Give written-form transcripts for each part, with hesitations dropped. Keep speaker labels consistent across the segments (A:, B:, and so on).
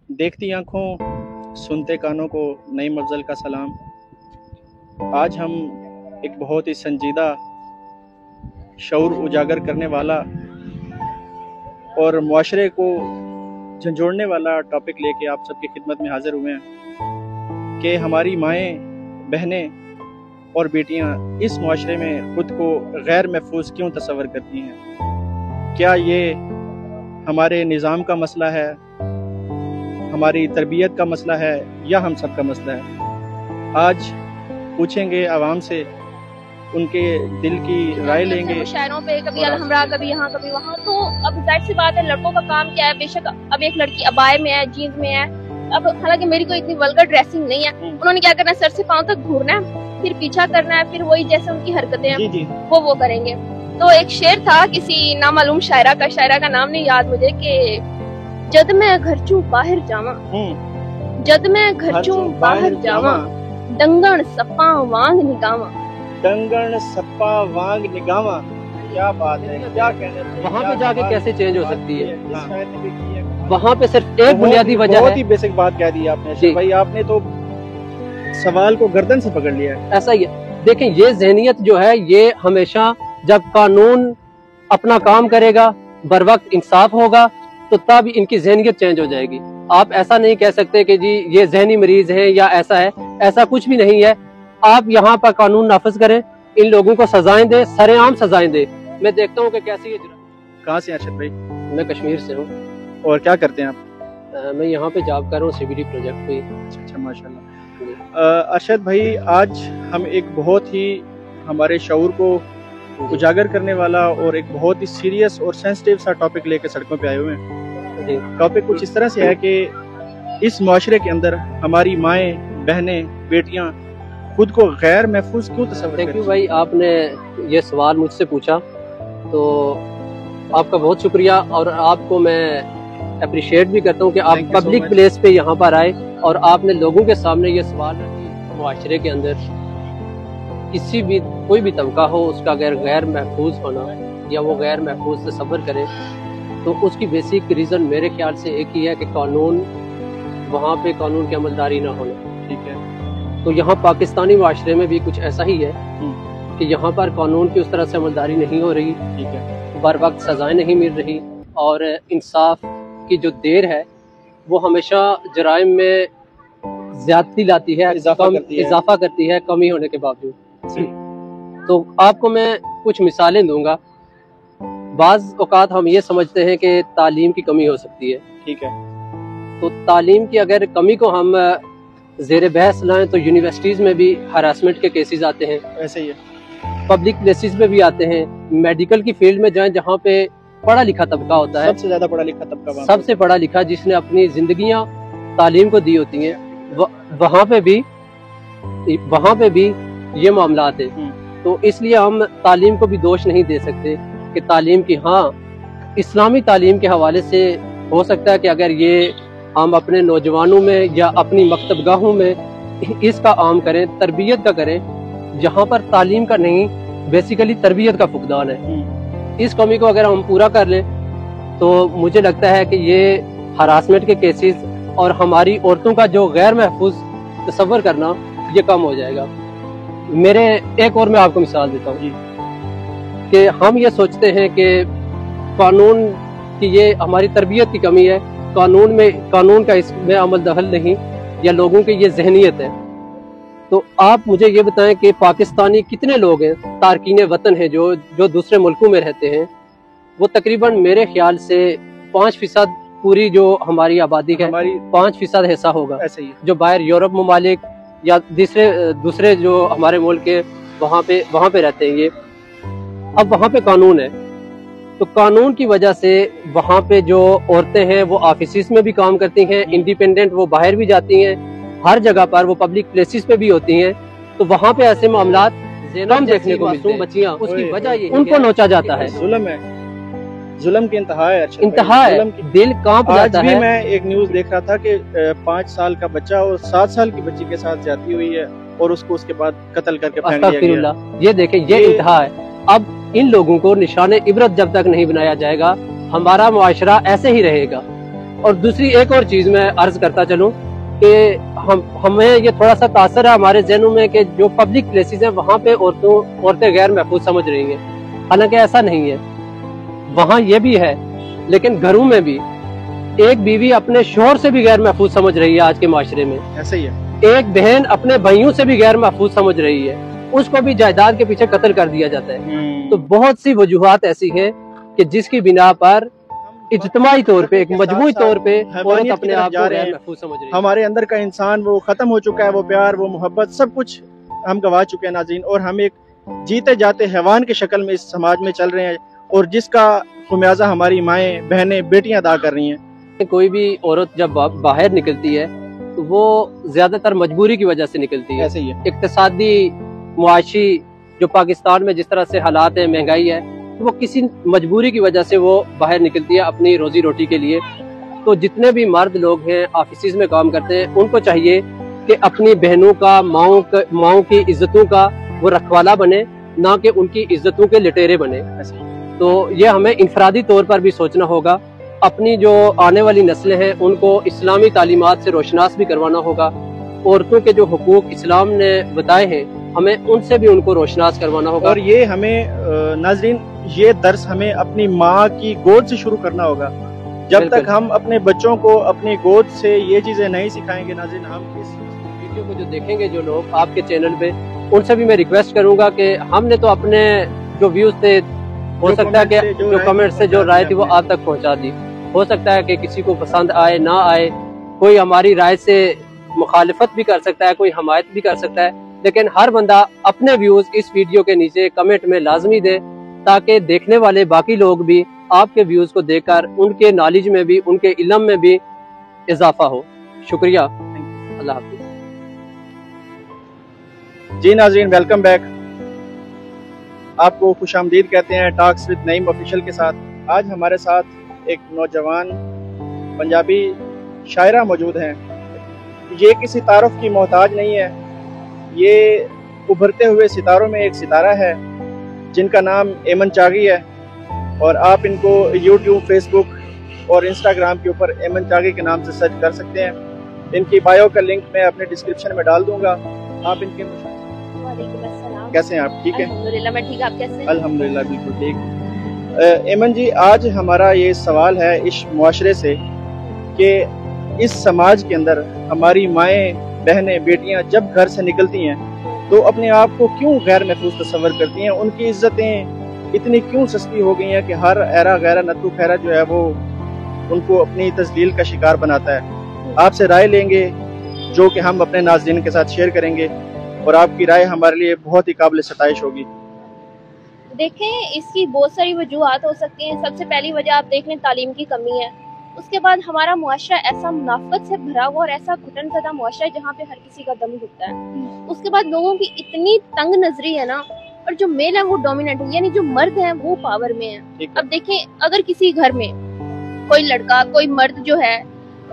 A: देखती आंखों सुनते कानों को नई मफजल का सलाम। आज हम एक बहुत ही संजीदा शऊर उजागर करने वाला और मुआशरे को झंझोड़ने वाला टॉपिक लेके आप सबकी खिदमत में हाजिर हुए हैं कि हमारी माएँ, बहनें और बेटियां इस मुआशरे में ख़ुद को गैर महफूज क्यों तस्वर करती हैं। क्या ये हमारे निज़ाम का मसला है, हमारी तरबियत का मसला है, या हम सब का मसला है। आज पूछेंगे आवाम से, उनके दिल की राय लेंगे।
B: शायरों पे कभी अलहमरा, कभी यहाँ कभी वहाँ। तो अब जाहिर सी बात है, लड़कों का काम क्या है। बेशक अब एक लड़की अबाए में है, जीन्स में है। अब हालांकि मेरी कोई इतनी वल्गर ड्रेसिंग नहीं है। उन्होंने क्या करना है, सर से पांव तक घूरना है, फिर पीछा करना है, फिर वही जैसे उनकी हरकतें हैं वो करेंगे। तो एक शेर था किसी नामालूम शायरा का नाम नहीं याद मुझे, कि जद मैं घर चू बाहर जावा, जद मैं घर चू बाहर जावा, डंगण सप्पा वांग निगावा,
A: डंगण सप्पा वांग निगावा। क्या बात है, क्या कहने।
C: वहाँ पे जाके कैसे चेंज हो सकती है। वहाँ पे सिर्फ एक बुनियादी वजह है।
A: बहुत ही बेसिक बात कह दी आपने भाई, आपने तो सवाल को गर्दन से पकड़ लिया है।
C: ऐसा ही है। देखें, ये ज़हनियत जो है, ये हमेशा जब कानून अपना काम करेगा, बर वक्त इंसाफ होगा, तो तब इनकी ज़हनियत चेंज हो जाएगी। आप ऐसा नहीं कह सकते कि जी ये ज़हनी मरीज है या ऐसा है, ऐसा कुछ भी नहीं है। आप यहाँ पर कानून नाफिज करें, इन लोगों को सजाएं दें, सरेआम सजाएं दें। मैं देखता हूँ कि कैसे ये।
A: कहाँ से अरशद भाई?
C: मैं कश्मीर से हूँ।
A: और क्या करते हैं आप?
C: मैं यहाँ पे जॉब कर रहा हूँ सीबीडी प्रोजेक्ट पे।
A: अच्छा, माशाल्लाह। अरशद भाई, आज हम एक बहुत ही हमारे शऊर को उजागर करने वाला और एक बहुत ही सीरियस और सेंसिटिव सा टॉपिक लेके सड़कों पे आए हुए हैं। टॉपिक कुछ इस तरह से है कि इस मुआशरे के अंदर हमारी माएँ, बहनें, बेटियां खुद को गैर महफूज क्यों तस्वर करती हैं।
C: थैंक यू भाई, आपने ये सवाल मुझसे पूछा, तो आपका बहुत शुक्रिया। और आपको मैं अप्रिशिएट भी करता हूँ कि आप पब्लिक प्लेस पे यहाँ पर आए और आपने लोगों के सामने ये सवाल रखे। मुआशरे के अंदर किसी भी कोई भी तबका हो, उसका अगर गैर महफूज होना या वो गैर महफूज से सफ़र करे, तो उसकी बेसिक रीज़न मेरे ख्याल से एक ही है कि कानून, वहाँ पे कानून की अमलदारी ना होना।
A: ठीक है।
C: तो यहाँ पाकिस्तानी माशरे में भी कुछ ऐसा ही है कि यहाँ पर कानून की उस तरह से अमलदारी नहीं हो रही।
A: ठीक है।
C: बर वक्त सजाएं नहीं मिल रही, और इंसाफ की जो देर है वो हमेशा जराइम में ज्यादती लाती है, इजाफा करती है कमी होने के बावजूद। तो आपको मैं कुछ मिसालें दूंगा। बाज़ औक़ात हम ये समझते हैं कि तालीम की कमी हो सकती है।
A: ठीक है।
C: तो तालीम की अगर कमी को हम ज़ेर बहस लाएं, तो यूनिवर्सिटीज़ में भी हरासमेंट के केसेस आते हैं।
A: ऐसे ही है।
C: पब्लिक प्लेसेस में भी आते हैं। मेडिकल की फील्ड में जाएं, जहाँ पे पढ़ा लिखा तबका होता है,
A: सबसे ज्यादा पढ़ा लिखा तबका,
C: सबसे पढ़ा लिखा, जिसने अपनी जिंदगियां तालीम को दी होती हैं, वहाँ पे भी ये मामलात हैं। तो इसलिए हम तालीम को भी दोष नहीं दे सकते कि तालीम की, हाँ, इस्लामी तालीम के हवाले से हो सकता है कि अगर ये हम अपने नौजवानों में या अपनी मकतबगाहों में इसका आम करें, तरबियत का करें, जहाँ पर तालीम का नहीं, बेसिकली तरबियत का फुकदान है। इस कमी को अगर हम पूरा कर लें, तो मुझे लगता है कि ये हरासमेंट के केसेस और हमारी औरतों का जो गैर महफूज तस्वर करना, ये कम हो जाएगा। मेरे एक और मैं आपको मिसाल देता हूँ कि हम ये सोचते हैं कि कानून की ये हमारी तरबियत की कमी है, कानून का इसमें अमल दखल नहीं, या लोगों की ये ज़हनियत है। तो आप मुझे ये बताएं कि पाकिस्तानी कितने लोग हैं, तारकीन वतन हैं, जो दूसरे मुल्कों में रहते हैं। वो तकरीबन मेरे ख्याल से 5% पूरी जो हमारी आबादी है, 5% हिस्सा होगा।
A: ऐसे ही
C: जो बाहर यूरोप ममालिक या दूसरे जो हमारे मुल्क के वहाँ पे रहते हैं। ये अब वहाँ पे कानून है, तो कानून की वजह से वहाँ पे जो औरतें हैं वो ऑफिस में भी काम करती हैं, इंडिपेंडेंट, वो बाहर भी जाती हैं, हर जगह पर वो पब्लिक प्लेसेस पे भी होती हैं। तो वहाँ पे ऐसे मामलात कम देखने को मिलते हैं। बच्चियाँ, उसकी वजह ये उनको नोचा जाता है।
A: जुल्म की इंतहा है,
C: दिल कांप जाता है।
A: मैं एक न्यूज़ देख रहा था कि 5 साल का बच्चा और 7 साल की बच्ची के साथ जाती हुई है और उसको उसके बाद कत्ल करके फेंक दिया गया।
C: ये देखें, ये इंतहा है। अब इन लोगों को निशाने इबरत जब तक नहीं बनाया जाएगा, हमारा मुआशरा ऐसे ही रहेगा। اور دوسری ایک اور چیز میں عرض کرتا چلوں کہ ہمیں یہ تھوڑا سا تاثر ہے ہمارے ذہنوں میں کہ جو پبلک پلیسز ہیں وہاں پہ عورتیں غیر محفوظ سمجھ رہی ہیں، حالانکہ ایسا نہیں ہے، وہاں یہ بھی ہے، لیکن گھروں میں بھی ایک بیوی اپنے شوہر سے بھی غیر محفوظ سمجھ رہی ہے آج کے معاشرے میں،
A: ایسا ہی ہے،
C: ایک بہن اپنے بھائیوں سے بھی غیر محفوظ سمجھ رہی ہے، اس کو بھی جائیداد کے پیچھے قتل کر دیا جاتا ہے۔ تو بہت سی وجوہات ایسی ہیں کہ جس کی بنا پر اجتماعی طور پہ ایک مجموعی طور پہ عورت اپنے آپ کو غیر محفوظ سمجھ رہی ہے۔
A: ہمارے اندر کا انسان وہ ختم ہو چکا ہے، وہ پیار، وہ محبت، سب کچھ ہم گوا چکے ہیں ناظرین، اور ہم ایک جیتے جاتے حیوان کی شکل میں اس سماج میں چل رہے ہیں، اور جس کا خمیازہ ہماری مائیں، بہنیں، بیٹیاں ادا کر رہی ہیں۔
C: کوئی بھی عورت جب باہر نکلتی ہے تو وہ زیادہ تر مجبوری کی وجہ سے نکلتی ہے۔
A: ایسے ہی ہے،
C: اقتصادی، معاشی جو پاکستان میں جس طرح سے حالات ہیں، مہنگائی ہے، وہ کسی مجبوری کی وجہ سے وہ باہر نکلتی ہے اپنی روزی روٹی کے لیے۔ تو جتنے بھی مرد لوگ ہیں آفیسز میں کام کرتے ہیں، ان کو چاہیے کہ اپنی بہنوں کا، ماؤں کی عزتوں کا وہ رکھوالا بنے، نہ کہ ان کی عزتوں کے لٹیرے بنے۔ تو یہ ہمیں انفرادی طور پر بھی سوچنا ہوگا، اپنی جو آنے والی نسلیں ہیں ان کو اسلامی تعلیمات سے روشناس بھی کروانا ہوگا، عورتوں کے جو حقوق اسلام نے بتائے ہیں ہمیں ان سے بھی ان کو روشناس کروانا ہوگا۔
A: اور یہ ہمیں ناظرین، یہ درس ہمیں اپنی ماں کی گود سے شروع کرنا ہوگا۔ جب تک ہم اپنے بچوں کو اپنی گود سے یہ چیزیں نہیں سکھائیں گے ناظرین، ہم اس
C: ویڈیو کو جو دیکھیں گے جو لوگ آپ کے چینل پہ، ان سے بھی میں ریکویسٹ کروں گا کہ ہم نے تو اپنے جو ویوز تھے، ہو سکتا ہے کہ جو کمنٹ سے جو رائے تھی وہ آپ تک پہنچا دی، ہو سکتا ہے کہ کسی کو پسند آئے نہ آئے، کوئی ہماری رائے سے مخالفت بھی کر سکتا ہے، کوئی حمایت بھی کر سکتا ہے، لیکن ہر بندہ اپنے ویوز اس ویڈیو کے نیچے کمنٹ میں لازمی دے، تاکہ دیکھنے والے باقی لوگ بھی آپ کے ویوز کو دیکھ کر ان کے نالج میں بھی، ان کے علم میں بھی اضافہ ہو۔ شکریہ، اللہ حافظ۔
A: جی ناظرین، ویلکم بیک، آپ کو خوش آمدید کہتے ہیں ٹاکس وتھ نعیم آفیشیل کے ساتھ۔ آج ہمارے ساتھ ایک نوجوان پنجابی شاعرہ موجود ہیں۔ یہ کسی تعارف کی محتاج نہیں ہے، یہ ابھرتے ہوئے ستاروں میں ایک ستارہ ہے جن کا نام ایمن چاغی ہے، اور آپ ان کو یوٹیوب، فیس بک اور انسٹاگرام کے اوپر ایمن چاغی کے نام سے سرچ کر سکتے ہیں۔ ان کی بایو کا لنک میں اپنے ڈسکرپشن میں ڈال دوں گا۔ آپ ان کے
B: وعلیکم السلام،
A: کیسے ہیں آپ؟ ٹھیک ہے،
B: الحمدللہ میں ٹھیک، آپ کیسے ہیں؟
A: الحمدللہ بالکل ٹھیک۔ ایمن جی، آج ہمارا یہ سوال ہے اس معاشرے سے کہ اس سماج کے اندر ہماری مائیں، بہنیں، بیٹیاں جب گھر سے نکلتی ہیں تو اپنے آپ کو کیوں غیر محفوظ تصور کرتی ہیں؟ ان کی عزتیں اتنی کیوں سستی ہو گئی ہیں کہ ہر ایرا غیرہ نتو خیرہ جو ہے وہ ان کو اپنی تذلیل کا شکار بناتا ہے؟ آپ سے رائے لیں گے جو کہ ہم اپنے ناظرین کے ساتھ شیئر کریں گے، اور آپ کی رائے ہمارے لیے بہت ہی قابل ستائش ہوگی۔
B: دیکھیں، اس کی بہت ساری وجوہات ہو سکتی ہیں۔ سب سے پہلی وجہ آپ دیکھ لیں، تعلیم کی کمی ہے۔ اس کے بعد ہمارا معاشرہ ایسا منافقت سے بھرا ہوا اور ایسا گھٹن زدہ معاشرہ ہے جہاں پہ ہر کسی کا دم گھٹتا ہے۔ اس کے بعد لوگوں کی اتنی تنگ نظری ہے نا، اور جو میل ہے وہ ڈومیننٹ ہے، یعنی جو مرد ہیں وہ پاور میں ہیں۔ اب دیکھیں، اگر کسی گھر میں کوئی لڑکا، کوئی مرد جو ہے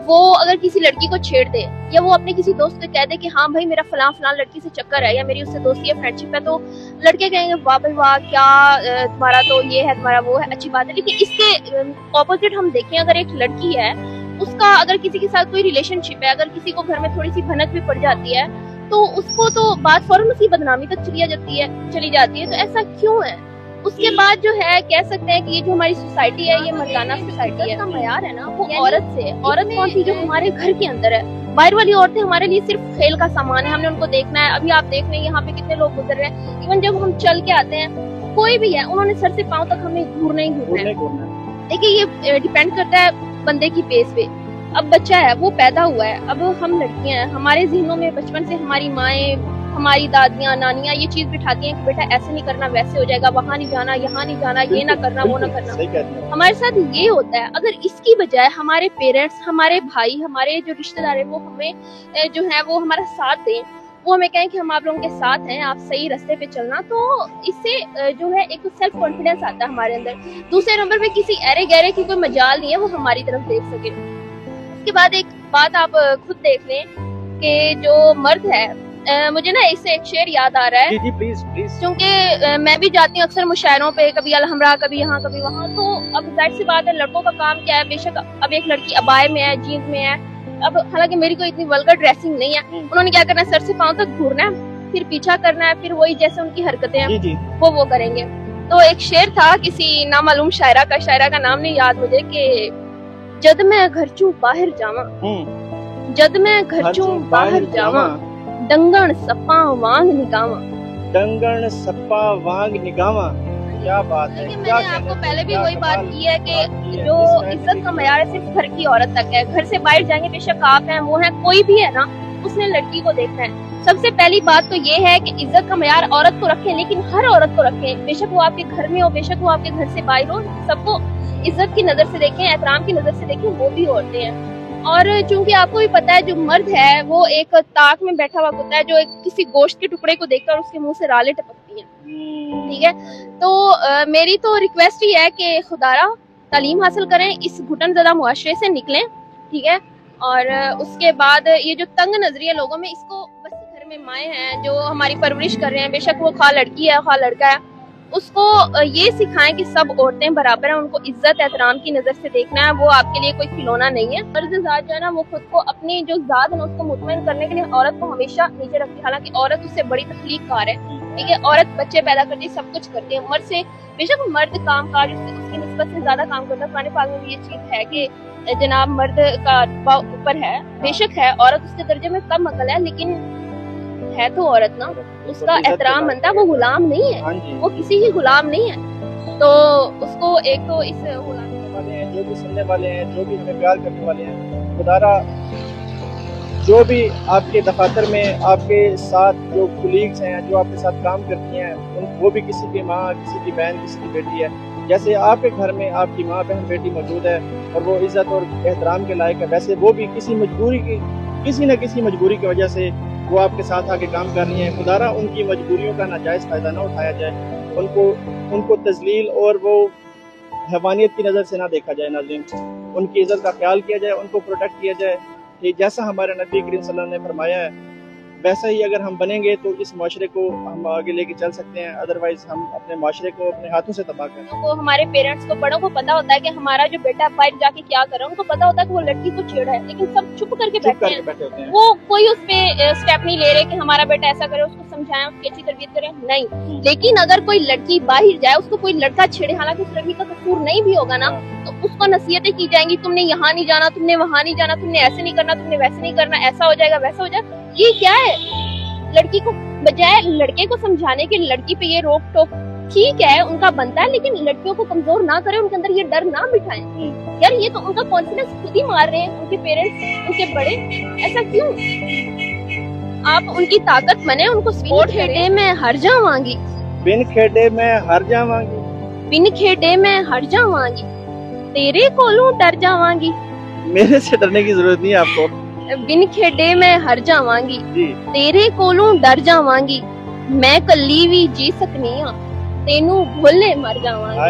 B: وہ اگر کسی لڑکی کو چھیڑ دے، یا وہ اپنے کسی دوست کو کہہ دے کہ ہاں بھائی میرا فلاں لڑکی سے چکر ہے، یا میری اس سے دوستی ہے، فرینڈ شپ ہے، تو لڑکے کہیں گے واہ بھائی واہ، کیا تمہارا تو یہ ہے، تمہارا وہ ہے، اچھی بات ہے۔ لیکن اس کے اپوزٹ ہم دیکھیں، اگر ایک لڑکی ہے، اس کا اگر کسی کے ساتھ کوئی ریلیشن شپ ہے، اگر کسی کو گھر میں تھوڑی سی بھنک بھی پڑ جاتی ہے تو اس کو تو بات فوراً اسی بدنامی تک چلی جاتی ہے۔ تو ایسا کیوں ہے؟ اس کے بعد جو ہے کہہ سکتے ہیں کہ یہ جو ہماری سوسائٹی ہے، یہ مردانہ سوسائٹی ہے۔ کا معیار ہے نا وہ عورت سے، عورت کون سی جو ہمارے گھر کے اندر ہے۔ باہر والی عورتیں ہمارے لیے صرف کھیل کا سامان ہے، ہم نے ان کو دیکھنا ہے۔ ابھی آپ دیکھ رہے ہیں یہاں پہ کتنے لوگ گزر رہے ہیں، ایون جب ہم چل کے آتے ہیں کوئی بھی ہے، انہوں نے سر سے پاؤں تک ہمیں گھورنا ہی گھورنا ہے۔ دیکھیے، یہ ڈیپینڈ کرتا ہے بندے کی بیس پہ۔ اب بچہ ہے، وہ پیدا ہوا ہے، اب ہم لڑکیاں ہیں، ہمارے ذہنوں میں بچپن سے ہماری مائیں، ہماری دادیاں، نانیاں یہ چیز بٹھاتی ہیں کہ بیٹا ایسے نہیں کرنا، ویسے ہو جائے گا، وہاں نہیں جانا، یہاں نہیں جانا، یہ نہ کرنا، وہ نہ کرنا۔ ہمارے ساتھ یہ ہوتا ہے۔ اگر اس کی بجائے ہمارے پیرنٹس، ہمارے بھائی، ہمارے جو رشتہ دار ہیں وہ ہمیں جو ہے وہ ہمارا ساتھ دیں، وہ ہمیں کہیں کہ ہم آپ لوگوں کے ساتھ ہیں، آپ صحیح راستے پہ چلنا، تو اس سے جو ہے ایک سیلف کانفیڈنس آتا ہے ہمارے اندر۔ دوسرے نمبر پہ کسی ایرے گہرے کی کوئی مجال نہیں ہے وہ ہماری طرف دیکھ سکے۔ اس کے بعد ایک بات آپ خود دیکھ لیں کہ جو مرد ہے मुझे ना इससे एक शेर याद आ रहा है।
A: जी जी प्लीज प्लीज।
B: क्योंकि मैं भी जाती हूँ अक्सर मुशायरों पे, कभी अलहमरा, कभी यहाँ कभी वहाँ। तो अब जाहिर सी बात है, लड़कों का काम क्या है, बेशक अब एक लड़की अबाए में है, जीन्स में है। अब हालांकि मेरी कोई इतनी वल्गर ड्रेसिंग नहीं है, उन्होंने क्या करना है, सर से पांव तक घूरना है, फिर पीछा करना है, फिर वही जैसे उनकी हरकतें हैं वो करेंगे। तो एक शेर था किसी नामालूम शायरा का नाम नहीं याद मुझे, कि जद मैं घर चू बाहर जावा, जद मैं घर चू बाहर जावा, डंगण सप्पा वांग निगावा,
A: डंगण सप्पा वांग निगावा। क्या बात है।
B: मैंने आपको पहले भी वही बात की है कि जो इज्जत का मयार है सिर्फ घर की औरत तक है। घर से बाहर जाएंगे, बेशक आप हैं, वो है, कोई भी है ना, उसने लड़की को देखना है। सबसे पहली बात तो ये है कि इज्जत का मयार औरत को रखें, लेकिन हर औरत को रखें, बेशक वो आपके घर में हो, बेशक वो आपके घर से बाहर हो, सबको इज्जत की नजर से देखें, एहतराम की नजर से देखें, वो भी औरतें हैं। और चूंकि आपको भी पता है, जो मर्द है वो एक ताक में बैठा हुआ होता है, जो किसी गोश्त के टुकड़े को देखकर उसके मुंह से रालें टपकती हैं, ठीक है। तो मेरी तो रिक्वेस्ट ही है कि खुदारा तालीम हासिल करें, इस घुटनज़दा मुआशरे से निकलें, ठीक है। और उसके बाद ये जो तंग नजरिया लोगों में, इसको बस घर में माएँ हैं जो हमारी परवरिश कर रहे हैं, बेशक वो खा लड़की है खा लड़का है, उसको ये सिखाएं कि सब औरतें बराबर हैं, उनको इज्जत एहतराम की नजर से देखना है, वो आपके लिए कोई खिलौना नहीं है। मर्द ज़ात जो है ना, वो खुद को अपनी जो ज़ात है ना उसको मुतमईन करने के लिए औरत को हमेशा नीचे रखती है। हालांकि औरत उससे बड़ी तख्लीक़कार है, ठीक है। औरत बच्चे पैदा करती है, सब कुछ करती है। मर्द से बेशक मर्द काम काज उसकी निस्बत से ज्यादा काम करता है। कुरान पाक में भी ये चीज है कि जनाब मर्द का रुतबा ऊपर है, बेशक है, औरत उसके दर्जे में कम अकल है, लेकिन है तो औरत ना, उसका एहतराम बनता है। वो गुलाम नहीं है, वो किसी की गुलाम नहीं है। तो उसको एक तो इस गुलाम
A: वाले हैं, जो भी सुनने वाले हैं, जो भी हमें प्यार करने वाले हैं, खुदारा जो भी आपके दफातर में आपके साथ जो कुलीग्स हैं, जो आपके साथ काम करती हैं, वो भी किसी की माँ, किसी की बहन, किसी की बेटी है। जैसे आपके घर में आपकी माँ बहन बेटी मौजूद है और वो इज्जत और एहतराम के लायक है, वैसे वो भी किसी न किसी मजबूरी की वजह से वो आपके साथ आके काम कर रही हैं। खुदारा उनकी मजबूरियों का नाजायज़ फ़ायदा ना उठाया जाए, उनको तजलील और वो हैवानियत की नज़र से ना देखा जाए। नाज़रीन, उनकी इज्जत का ख्याल किया जाए, उनको प्रोटेक्ट किया जाए। कि जैसा हमारे नबी करीम सल्लल्लाहु अलैहि वसल्लम ने फरमाया है, वैसा ही अगर हम बनेंगे तो इस माशरे को हम आगे लेके चल सकते हैं। अदरवाइज हम अपने माशरे को अपने हाथों से तबाह करें।
B: तो हमारे पेरेंट्स को, बड़ों को पता होता है कि हमारा जो बेटा बाहर जाके क्या कर रहा है, उनको पता होता है कि वो लड़की को छेड़ा है, लेकिन सब चुप करके बैठे हैं। वो कोई उस पे स्टेप नहीं ले रहे कि हमारा बेटा ऐसा करे, उसको समझाएं, उसकी अच्छी तरबियत करें, नहीं। लेकिन अगर कोई लड़की बाहर जाए, उसको कोई लड़का छेड़े, हालांकि उस लड़की का कसूर नहीं भी होगा ना, तो उसको नसीहतें की जाएंगी, तुमने यहाँ नहीं जाना, तुमने वहाँ नहीं जाना, तुमने ऐसे नहीं करना, तुमने वैसे नहीं करना, ऐसा हो जाएगा वैसा हो जाएगा। ये क्या है? लड़की को बजाय लड़के को समझाने के लड़की पे ये रोक टोक ठीक है, उनका बनता है, लेकिन लड़कियों को कमजोर ना करें, उनके अंदर ये डर ना बिठाएं। यार ये तो उनका कॉन्फिडेंस खुद ही मार रहे हैं, उनके पेरेंट्स, उनके बड़े। ऐसा क्यों? आप उनकी ताकत बने, उनको सपोर्ट खेडे में हर जावांगी,
A: बिन खेडे में हर जावांगी,
B: बिन खेडे में हर जावांगी, तेरे कोलों डर जावांगी।
A: मेरे से डरने की जरूरत नहीं है आपको।
B: बिन खेडे में हर जावांगी, तेरे कोलों डर जावांगी, मैं कल्ली भी जी सकनी हां, तेनू भुल्ले मर जावांगी।